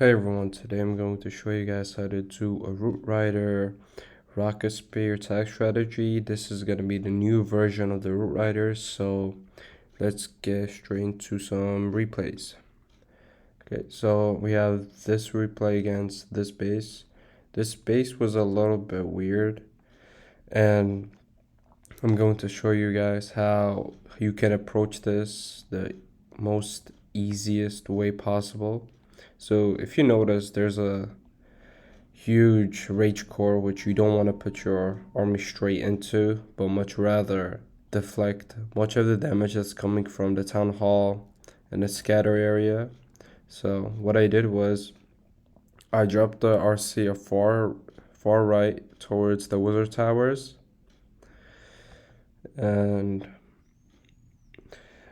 Hey everyone, today I'm going to show you guys how to do a Root Rider Rocket Spear tag strategy. This is going to be the new version of the Root Riders, so let's get straight into some replays. Okay, so we have this replay against this base. This base was a little bit weird, and I'm going to show you guys how you can approach this the most easiest way possible. So if you notice, there's a huge rage core which you don't want to put your army straight into, but much rather deflect much of the damage that's coming from the town hall and the scatter area. So what I did was I dropped the RC a far right towards the wizard towers and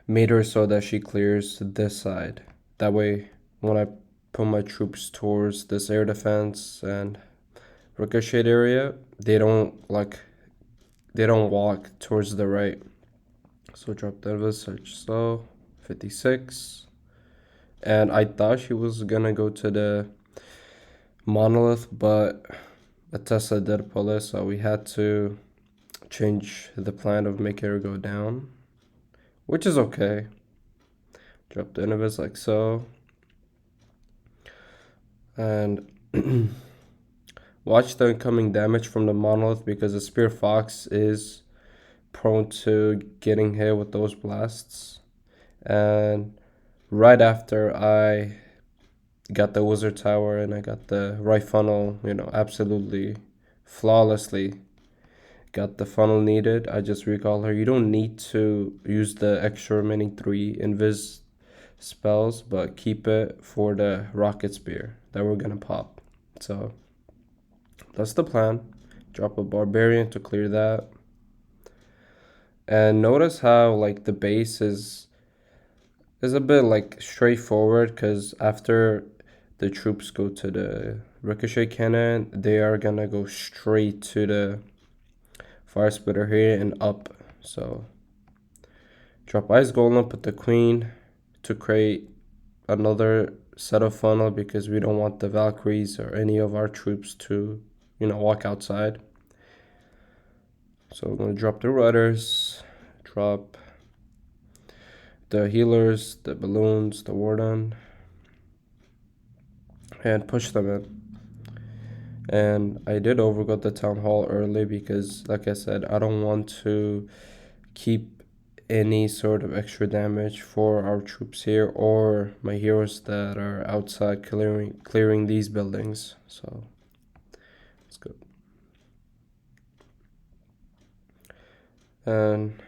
made her so that she clears this side. That way when I put my troops towards this air defense and ricochet area, they don't walk towards the right. So drop that such slow 56. And I thought she was gonna go to the monolith, but Atessa did pull it, so we had to change the plan of making her go down, which is okay. Drop the inhibits like so. And watch the incoming damage from the monolith because the Spear Fox is prone to getting hit with those blasts. And right after I got the wizard tower and I got the right funnel, absolutely flawlessly got the funnel needed, I just recall her. You don't need to use the extra remaining 3 invis spells, but keep it for the rocket spear that we're gonna pop. So that's the plan. Drop a barbarian to clear that. And notice how the base is a bit straightforward, because after the troops go to the ricochet cannon, they are gonna go straight to the fire splitter here and up. So drop ice golem, put the queen to create another set of funnel because we don't want the Valkyries or any of our troops to walk outside. So we're going to drop the rudders, drop the healers, the balloons, the warden, and push them in. And I did overgo the town hall early because, like I said, I don't want to keep any sort of extra damage for our troops here or my heroes that are outside clearing these buildings. So let's go. And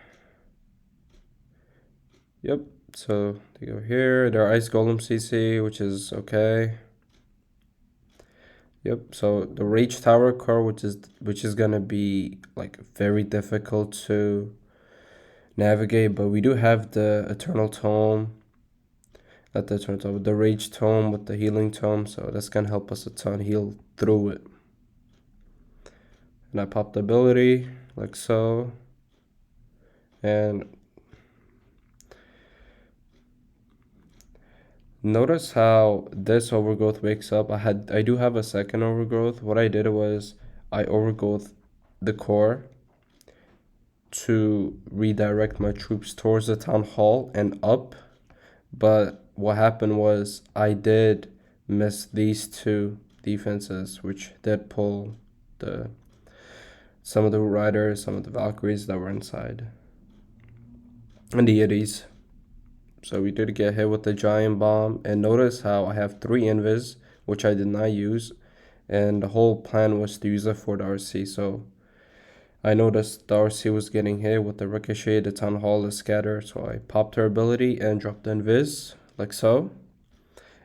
yep, so they go here. They're ice golem CC, which is okay. Yep, so the rage tower core, which is gonna be very difficult to navigate, but we do have the eternal tome, not the eternal tome, the rage tome with the healing tome, so that's gonna help us a ton heal through it. And I pop the ability like so, and notice how this overgrowth wakes up. I do have a second overgrowth. What I did was I overgrowth the core to redirect my troops towards the town hall and up, but what happened was I did miss these 2 defenses, which did pull some of the riders, some of the Valkyries that were inside, and the Yetis. So we did get hit with the giant bomb, and notice how I have 3 invis, which I did not use, and the whole plan was to use it for the RC. So I noticed the RC was getting hit with the ricochet, the town hall, the scatter, so I popped her ability and dropped the invis like so,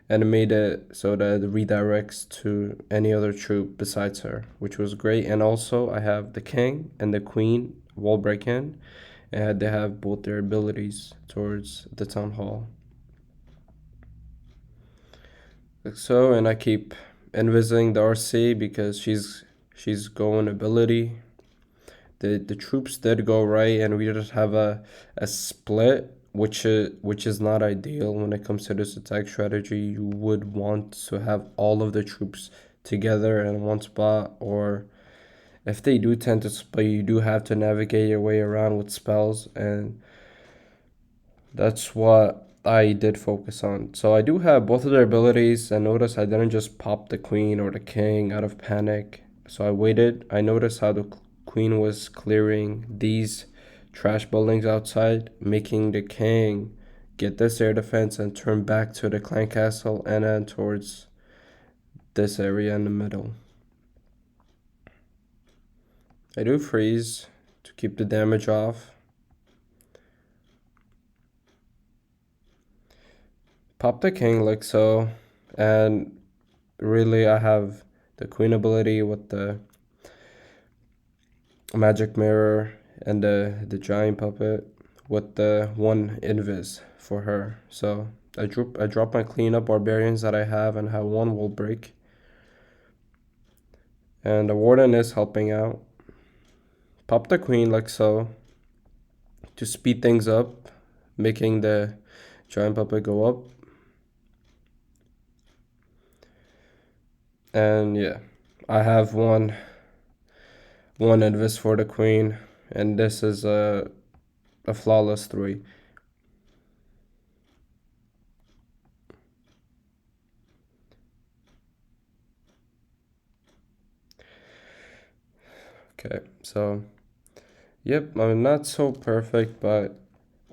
and it made it so that it redirects to any other troop besides her, which was great. And also I have the king and the queen wall break in, and they have both their abilities towards the town hall like so. And I keep invising the RC because she's going ability. The troops did go right, and we just have a split which is not ideal when it comes to this attack strategy. You would want to have all of the troops together in one spot, or if they do tend to split, you do have to navigate your way around with spells, and that's what I did focus on. So I do have both of their abilities, and notice I didn't just pop the queen or the king out of panic. So I waited. I noticed how the queen was clearing these trash buildings outside, making the king get this air defense and turn back to the clan castle and then towards this area in the middle. I do freeze to keep the damage off. Pop the king like so, and really I have the queen ability with the magic mirror and the giant puppet with the one invis for her. So I drop my cleanup barbarians that I have and have one will break. And the warden is helping out. Pop the queen like so to speed things up, making the giant puppet go up. And yeah, I have one invis for the queen, and this is a flawless 3. Okay, so yep, I'm not so perfect, but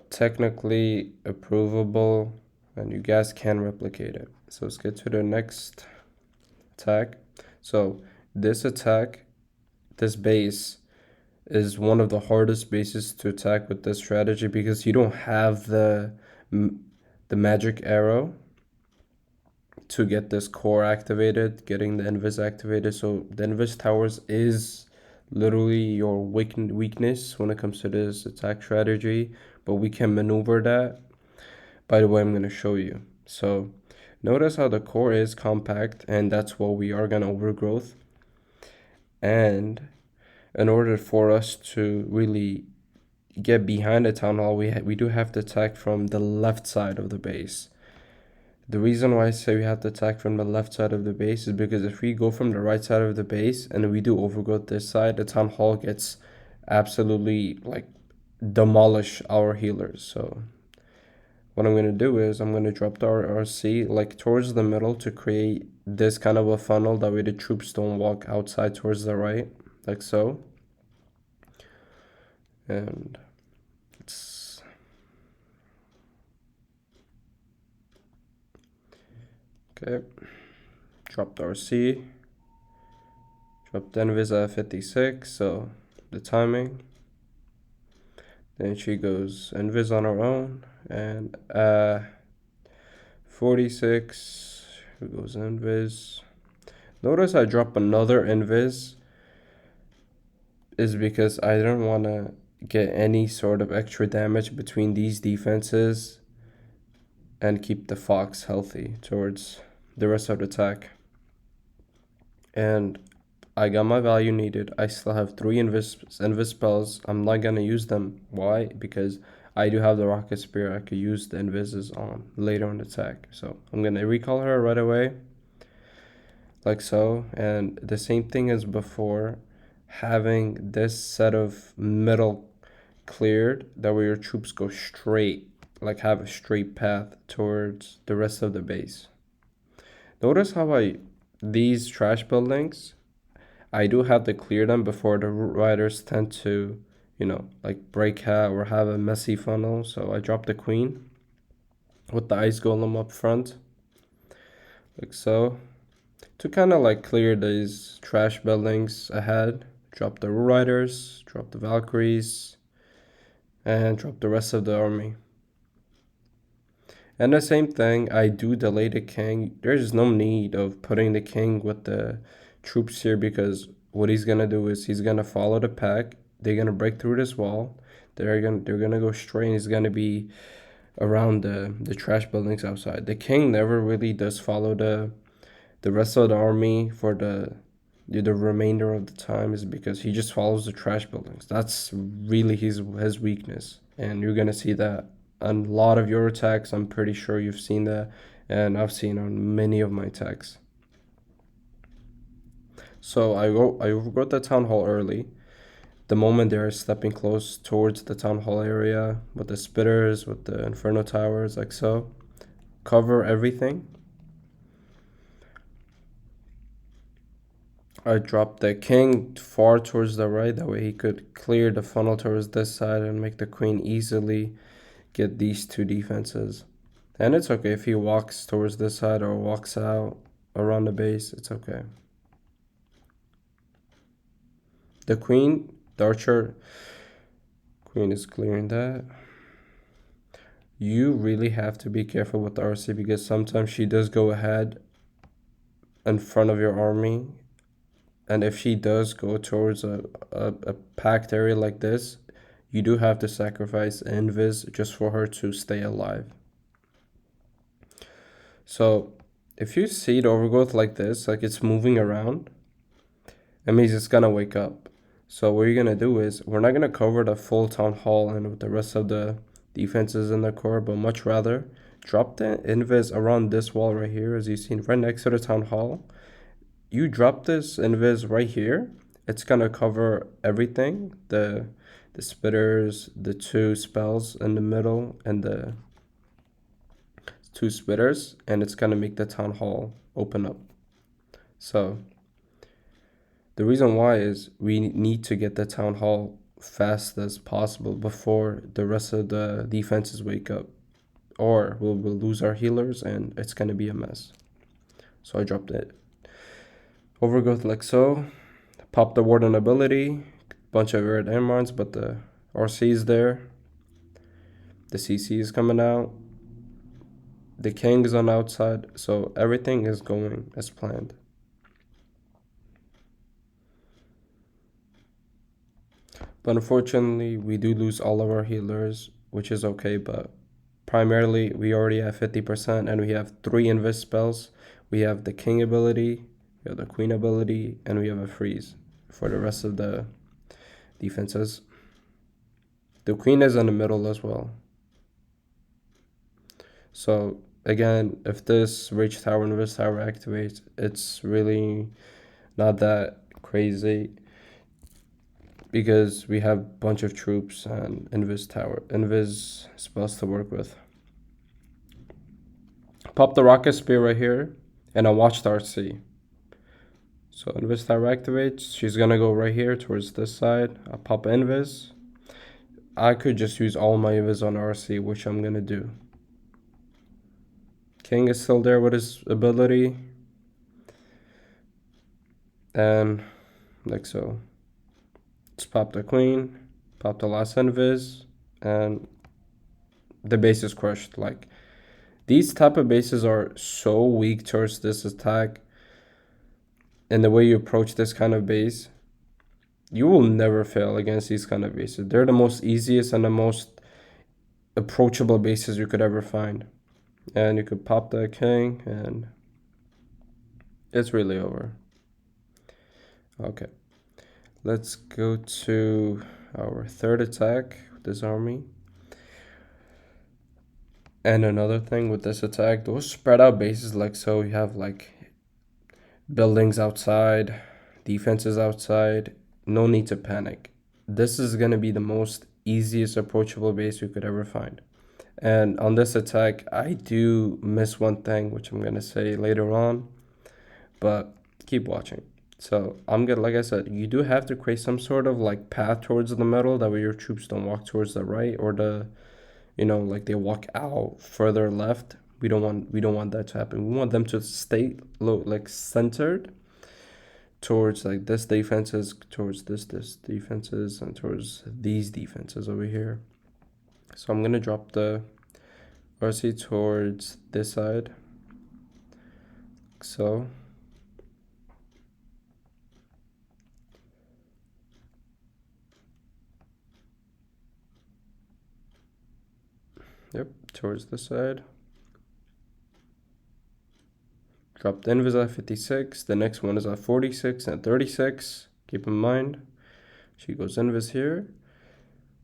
technically approvable, and you guys can replicate it. So let's get to the next attack. So this attack, this base, is one of the hardest bases to attack with this strategy because you don't have the magic arrow to get this core activated, getting the invis activated. So the invis towers is literally your weakness when it comes to this attack strategy, but we can maneuver that by the way I'm going to show you. So notice how the core is compact, and that's what we are going to overgrowth. And in order for us to really get behind the town hall, we do have to attack from the left side of the base. The reason why I say we have to attack from the left side of the base is because if we go from the right side of the base and we do overgrowth this side, the town hall gets absolutely like demolish our healers. So what I'm going to do is I'm going to drop the RC like towards the middle to create this kind of a funnel. That way the troops don't walk outside towards the right, like so. And it's okay. Drop the RC. Drop the invis at 56, so the timing. Then she goes invis on her own, and 46, who goes invis. Notice I drop another invis is because I didn't want to get any sort of extra damage between these defenses and keep the fox healthy towards the rest of the attack. And I got my value needed. I still have 3 invis spells. I'm not gonna use them. Why? Because I do have the rocket spear I could use the invises on later in the attack. So I'm gonna recall her right away, like so. And the same thing as before, having this set of middle cleared, that way your troops go straight, like have a straight path towards the rest of the base. Notice how these trash buildings, I do have to clear them before the root riders tend to, like break out or have a messy funnel. So I drop the queen with the ice golem up front, like so, to kind of like clear these trash buildings ahead. Drop the root riders, drop the Valkyries, and drop the rest of the army. And the same thing, I do delay the king. There's no need of putting the king with the troops here, because what he's gonna do is he's gonna follow the pack. They're gonna break through this wall. They're gonna go straight, and he's gonna be around the trash buildings outside. The king never really does follow the rest of the army for the remainder of the time, is because he just follows the trash buildings. That's really his weakness, and you're gonna see that a lot of your attacks. I'm pretty sure you've seen that, and I've seen on many of my attacks. So I wrote the town hall early. The moment they're stepping close towards the town hall area with the spitters, with the inferno towers, like so, cover everything. I dropped the king far towards the right, that way he could clear the funnel towards this side and make the queen easily get these two defenses. And it's okay if he walks towards this side or walks out around the base, it's okay. The queen, the archer, queen is clearing that. You really have to be careful with the RC because sometimes she does go ahead in front of your army. And if she does go towards a packed area like this, you do have to sacrifice invis just for her to stay alive. So if you see the overgrowth like this, like it's moving around, it means it's gonna wake up. So what you're gonna do is, we're not gonna cover the full town hall and with the rest of the defenses in the core, but much rather drop the invis around this wall right here, as you've seen right next to the town hall. You drop this invis right here, it's gonna cover everything, the spitters, the two spells in the middle, and the two spitters, and it's gonna make the town hall open up. So the reason why is we need to get the town hall fast as possible before the rest of the defenses wake up, or we'll lose our healers and it's gonna be a mess. So I dropped it. Overgrowth like so. Pop the warden ability. Bunch of red emeralds, but the RC is there. The CC is coming out. The king is on the outside. So everything is going as planned. But unfortunately, we do lose all of our healers, which is okay, but primarily we already have 50% and we have 3 invis spells. We have the king ability, we have the queen ability, and we have a freeze for the rest of the defenses. The queen is in the middle as well. So again, if this rage tower and this tower activates, it's really not that crazy because we have a bunch of troops and invis spells to work with. Pop the rocket spear right here, and I watched RC. So invis tower activates, she's gonna go right here towards this side. I pop invis. I could just use all my invis on RC, which I'm gonna do. King is still there with his ability. And like so. Let's pop the queen, pop the last invis, and the base is crushed. Like, these type of bases are so weak towards this attack, and the way you approach this kind of base, you will never fail against these kind of bases. They're the most easiest and the most approachable bases you could ever find. And you could pop the king, and it's really over. Okay. Let's go to our third attack with this army. And another thing with this attack, those spread out bases like so, you have like buildings outside, defenses outside, no need to panic. This is going to be the most easiest approachable base you could ever find. And on this attack, I do miss one thing, which I'm going to say later on, but keep watching. So I'm good. Like I said, you do have to create some sort of like path towards the middle, that way your troops don't walk towards the right or the, you know, like they walk out further left. We don't want that to happen. We want them to stay low, like centered towards like this defenses, towards this defenses, and towards these defenses over here. So I'm gonna drop the RC towards this side, like so. Yep, towards this side. Drop the invis at 56. The next one is at 46 and 36. Keep in mind, she goes invis here.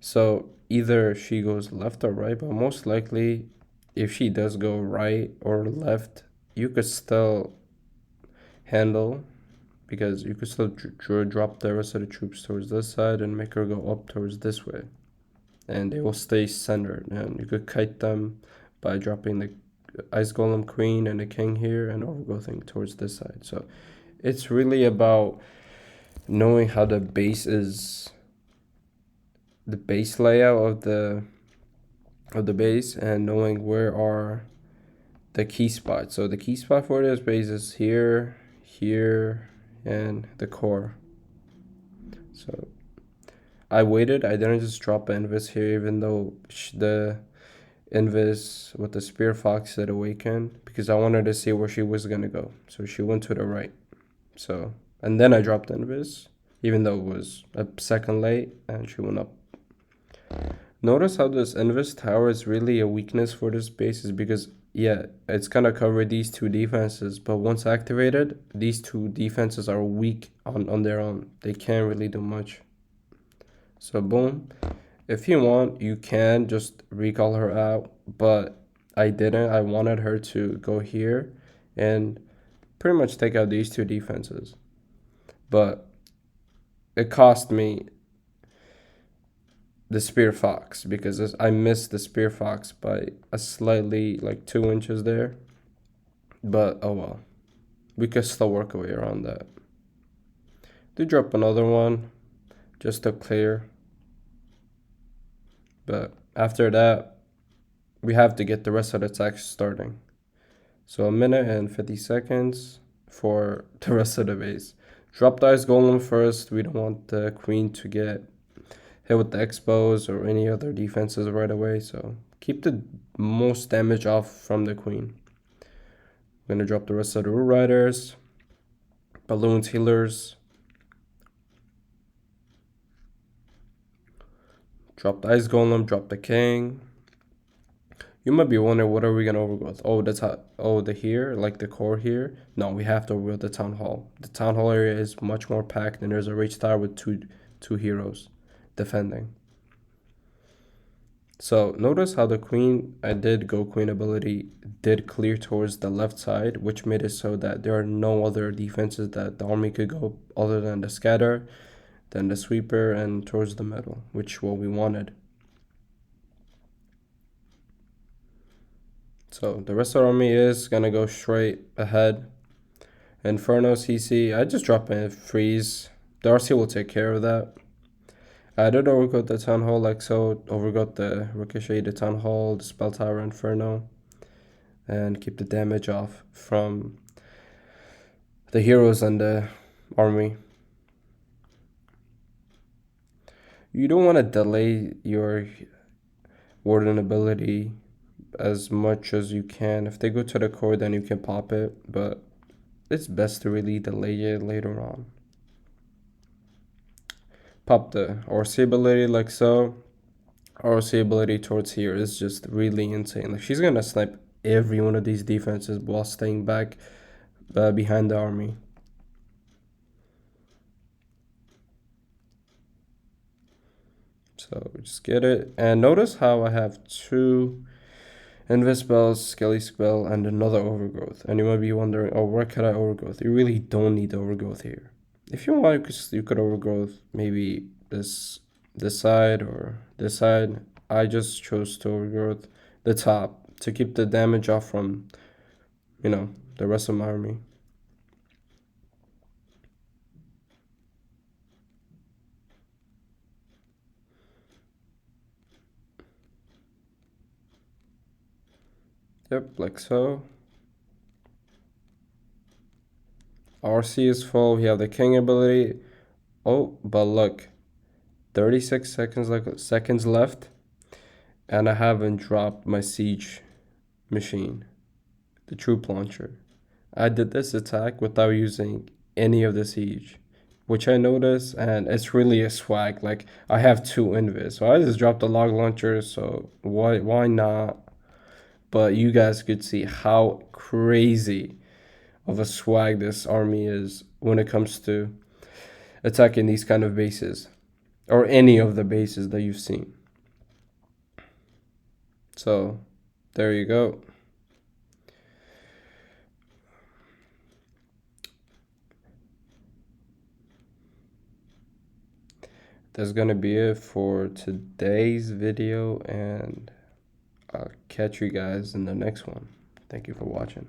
So either she goes left or right, but most likely, if she does go right or left, you could still handle, because you could still drop the rest of the troops towards this side and make her go up towards this way, and they will stay centered. And you could kite them by dropping the ice golem queen and the king here and overgrowthing towards this side. So it's really about knowing how the base is, the base layout of the base, and knowing where are the key spots. So the key spot for this base is here, here, and the core. So I waited. I didn't just drop Invis here, even though the Invis with the Spear Fox did awaken, because I wanted to see where she was gonna go. So she went to the right. So, and then I dropped Invis, even though it was a second late, and she went up. Notice how this Invis tower is really a weakness for this base, is because, yeah, it's gonna cover these two defenses, but once activated, these two defenses are weak on their own. They can't really do much. So boom. If you want, you can just recall her out, but I didn't. I wanted her to go here and pretty much take out these two defenses. But it cost me the Spear Fox, because I missed the Spear Fox by a slightly, like 2 inches there. But oh well, we could still work our way around that. Do drop another one just to clear. But after that, we have to get the rest of the attacks starting. So 1 minute and 50 seconds for the rest of the base. Drop the ice golem first. We don't want the queen to get hit with the expose or any other defenses right away. So keep the most damage off from the queen. I'm gonna drop the rest of the root riders, balloons, healers. Drop the ice golem. Drop the king. You might be wondering, what are we gonna overgrowth? Oh, that's how. Oh, the here, like the core here. No, we have to overgrowth the town hall. The town hall area is much more packed, and there's a rage tower with two heroes defending. So notice how the queen, I did go queen ability, did clear towards the left side, which made it so that there are no other defenses that the army could go other than the scatter, then the sweeper, and towards the middle, which what we wanted. So the rest of the army is gonna go straight ahead. Inferno CC, I just drop in freeze. Darcy will take care of that. I did overgot the Town Hall like so, overgot the Ricochet, the Town Hall, the Spell Tower, Inferno, and keep the damage off from the heroes and the army. You don't want to delay your Warden ability as much as you can. If they go to the core, then you can pop it, but it's best to really delay it later on. Pop the RC ability like so. RC ability towards here is just really insane. Like, she's gonna snipe every one of these defenses while staying back behind the army. So just get it. And notice how I have 2 Invis spells, Skelly spell, and another overgrowth. And you might be wondering, oh, where could I overgrowth? You really don't need the overgrowth here. If you want, you could overgrowth maybe this side or this side. I just chose to overgrowth the top to keep the damage off from, the rest of my army. Yep, like so. RC is full. We have the king ability. Oh, but look, 36 seconds left, and I haven't dropped my siege machine, the troop launcher. I did this attack without using any of the siege, which I noticed, and it's really a swag. Like, I have 2 invis, so I just dropped the log launcher, so why not? But you guys could see how crazy of a swag this army is when it comes to attacking these kind of bases, or any of the bases that you've seen. So there you go. That's gonna be it for today's video, and I'll catch you guys in the next one. Thank you for watching.